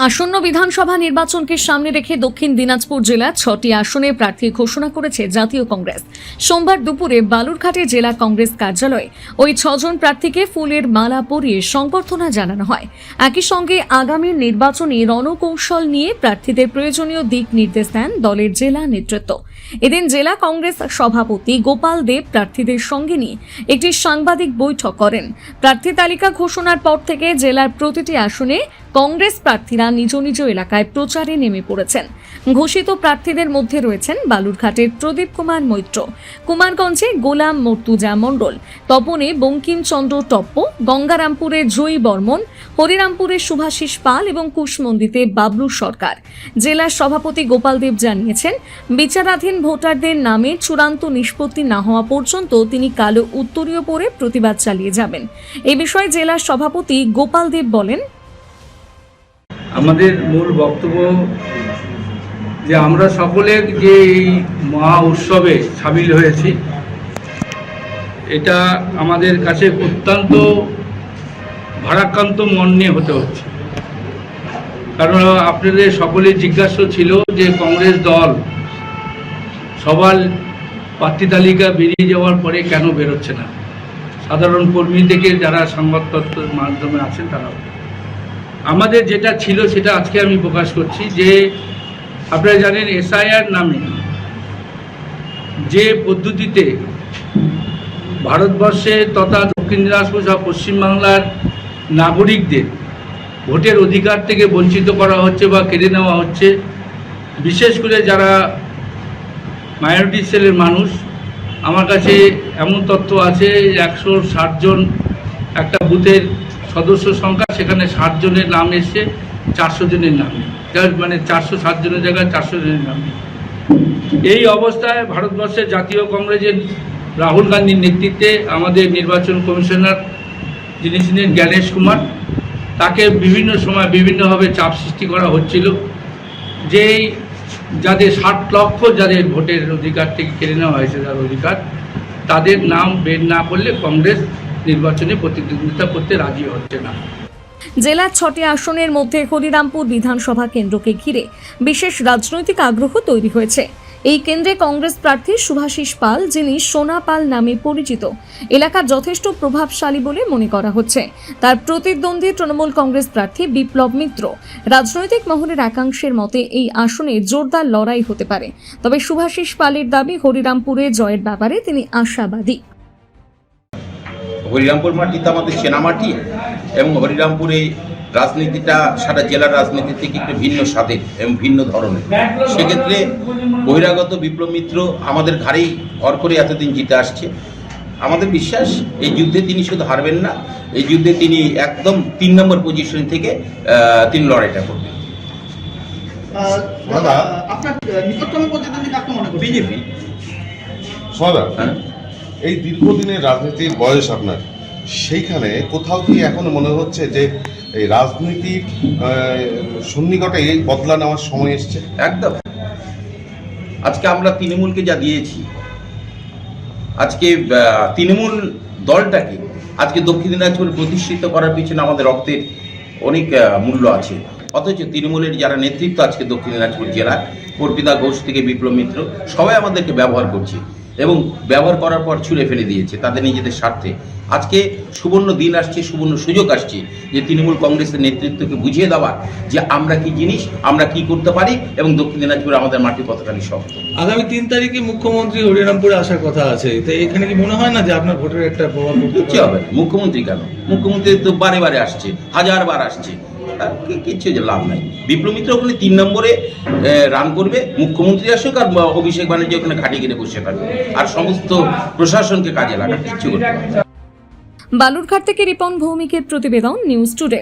আসন্ন বিধানসভা নির্বাচনকে সামনে রেখে দক্ষিণ দিনাজপুর জেলার 6টি আসনে প্রার্থী ঘোষণা করেছে জাতীয় কংগ্রেস। সোমবার দুপুরে বালুরঘাটে জেলা কংগ্রেস কার্যালয়ে ওই 6 জন প্রার্থীকে ফুলের মালা পরিয়ে সংবর্ধনা জানানো হয়। একই সঙ্গে আগামী নির্বাচনী রণকৌশল নিয়ে প্রার্থীদের প্রয়োজনীয় দিক নির্দেশ দেন দলের জেলা নেতৃত্ব। এদিন জেলা কংগ্রেস সভাপতি গোপাল দেব প্রার্থীদের সঙ্গে নিয়ে একটি সাংবাদিক বৈঠক করেন। প্রার্থী তালিকা ঘোষণার পর থেকে জেলার প্রতিটি আসনে কংগ্রেস প্রার্থীরা নিজ নিজ এলাকায় প্রচারে নেমে পড়েছেন। ঘোষিত প্রার্থীদের মধ্যে রয়েছেন বালুরঘাটের প্রদীপ কুমার মৈত্র, কুমারগঞ্জে গোলাম মর্তুজা মণ্ডল, তপনে বঙ্কিমচন্দ্র টপ্প, গঙ্গারামপুরে জয়ী বর্মন, হরিরামপুরে শুভাশিস পাল এবং কুশমন্ডিতে বাবলু সরকার। জেলার সভাপতি গোপাল দেব জানিয়েছেন, বিচারাধীন ভোটারদের নামে চূড়ান্ত নিষ্পত্তি না হওয়া পর্যন্ত তিনি কালো উত্তরীয় পরে প্রতিবাদ চালিয়ে যাবেন। এ বিষয়ে জেলার সভাপতি গোপাল দেব বলেন, আমাদের মূল বক্তব্য যে আমরা সকলে যে এই মহা উৎসবে সামিল হয়েছি, এটা আমাদের কাছে অত্যন্ত ভারাক্রান্ত মন নিয়ে হতে হচ্ছে। কারণ আপনাদের সকলের জিজ্ঞাসা ছিল যে কংগ্রেস দল সবার প্রার্থী তালিকা বেরিয়ে যাওয়ার পরে কেন বেরোচ্ছে না। সাধারণ কর্মী থেকে যারা সংবাদপত্রের মাধ্যমে আছেন তারাও, আমাদের যেটা ছিল সেটা আজকে আমি প্রকাশ করছি যে আপনারা জানেন এসআইআর নামে যে পদ্ধতিতে ভারতবর্ষে তথা দক্ষিণ দিনাজপুর সহ পশ্চিমবাংলার নাগরিকদের ভোটের অধিকার থেকে বঞ্চিত করা হচ্ছে বা কেড়ে নেওয়া হচ্ছে, বিশেষ করে যারা মাইনরিটি সেলের মানুষ, আমার কাছে এমন তথ্য আছে 160 জন একটা বুথের সদস্য সংখ্যা, সেখানে 60 জনের নাম এসছে 400 জনের নামে, মানে 460 জনের জায়গায় 400 জনের নামে। এই অবস্থায় ভারতবর্ষের জাতীয় কংগ্রেসের রাহুল গান্ধীর নেতৃত্বে আমাদের নির্বাচন কমিশনার যিনি ছিলেন জ্ঞানেশ কুমার, তাকে বিভিন্ন সময় বিভিন্নভাবে চাপ সৃষ্টি করা হচ্ছিল যে যাদের 60 লক্ষ যাদের ভোটের অধিকার থেকে কেড়ে নেওয়া হয়েছে, তার অধিকার, তাদের নাম বের না করলে কংগ্রেস নির্বাচনে প্রতিদ্বন্দ্বিতা করতে রাজি হচ্ছে না। জেলার 6টি আসনের মধ্যে হরিরামপুর বিধানসভা কেন্দ্রকে ঘিরে বিশেষ রাজনৈতিক আগ্রহ তৈরি হয়েছে। এই কেন্দ্রে কংগ্রেস প্রার্থী শুভাশিস পাল, যিনি সোনা পাল নামে পরিচিত, এলাকার যথেষ্ট প্রভাবশালী বলে মনে করা হচ্ছে। তার প্রতিদ্বন্দ্বী তৃণমূল কংগ্রেস প্রার্থী বিপ্লব মিত্র। রাজনৈতিক মহলের একাংশের মতে এই আসনে জোরদার লড়াই হতে পারে, তবে শুভাশিস পালের দাবি হরিরামপুরে জয়ের ব্যাপারে তিনি আশাবাদী। হরিরামপুর মাটি তো আমাদের সেনা মাটি, এবং হরিরামপুরে রাজনীতিটা সারা জেলার রাজনীতি থেকে একটু ভিন্ন স্বাদের এবং ভিন্ন ধরনের। সেক্ষেত্রে বহিরাগত বিপ্লব মিত্র আমাদের ঘাড়েই ভর করে এতদিন জিতে আসছে। আমাদের বিশ্বাস এই যুদ্ধে তিনি শুধু হারবেন না, এই যুদ্ধে তিনি একদম 3 নম্বর পজিশন থেকে তিনি লড়াইটা করবেন। বিজেপি। এই দীর্ঘদিনের রাজনীতির বয়স আপনার, সেইখানে কোথাও কি এখন মনে হচ্ছে যে এই রাজনীতির সন্নিকটে এই বদলা নেওয়ার সময় এসছে? একদম। আজকে আমরা তৃণমূলকে যা দিয়েছি, আজকে তৃণমূল দলটাকে আজকে দক্ষিণ দিনাজপুরে প্রতিষ্ঠিত করার পিছনে আমাদের রক্তের অনেক মূল্য আছে। অথচ তৃণমূলের যারা নেতৃত্ব আজকে দক্ষিণ দিনাজপুর জেলা, অর্পিতা ঘোষ থেকে বিপ্লব মিত্র, সবাই আমাদেরকে ব্যবহার করছে এবং ব্যবহার করার পর ছুঁড়ে ফেলে দিয়েছে তাদের নিজেদের স্বার্থে। আজকে সুবর্ণ দিন আসছে, সুবর্ণ সুযোগ আসছে যে তৃণমূল কংগ্রেসের নেতৃত্বকে বুঝিয়ে দেওয়ার যে আমরা কি জিনিস, আমরা কি করতে পারি, এবং দক্ষিণ দিনাজপুরে আমাদের মাটি কতখানি শক্ত। আগামী 3 তারিখে মুখ্যমন্ত্রী হরিরামপুরে আসার কথা আছে, তো এখানে কি মনে হয় না যে আপনার ভোটের একটা প্রভাব পড়তে হবে? মুখ্যমন্ত্রী কেন? মুখ্যমন্ত্রী তো বারে বারে আসছে, 1000 বার আসছে, তার কিছু যে লাভ নাই। বিপ্লব মিত্র ওখানে 3 নম্বরে রান করবে, মুখ্যমন্ত্রী আসুক আর অভিষেক ব্যানার্জি ওখানে ঘাটি কিনে বসে থাকবে, আর সমস্ত প্রশাসনকে কাজে লাগার কিচ্ছু করতে পারবে। বালুরঘাট থেকে রিপন ভৌমিকের প্রতিবেদন, নিউজ টুডে।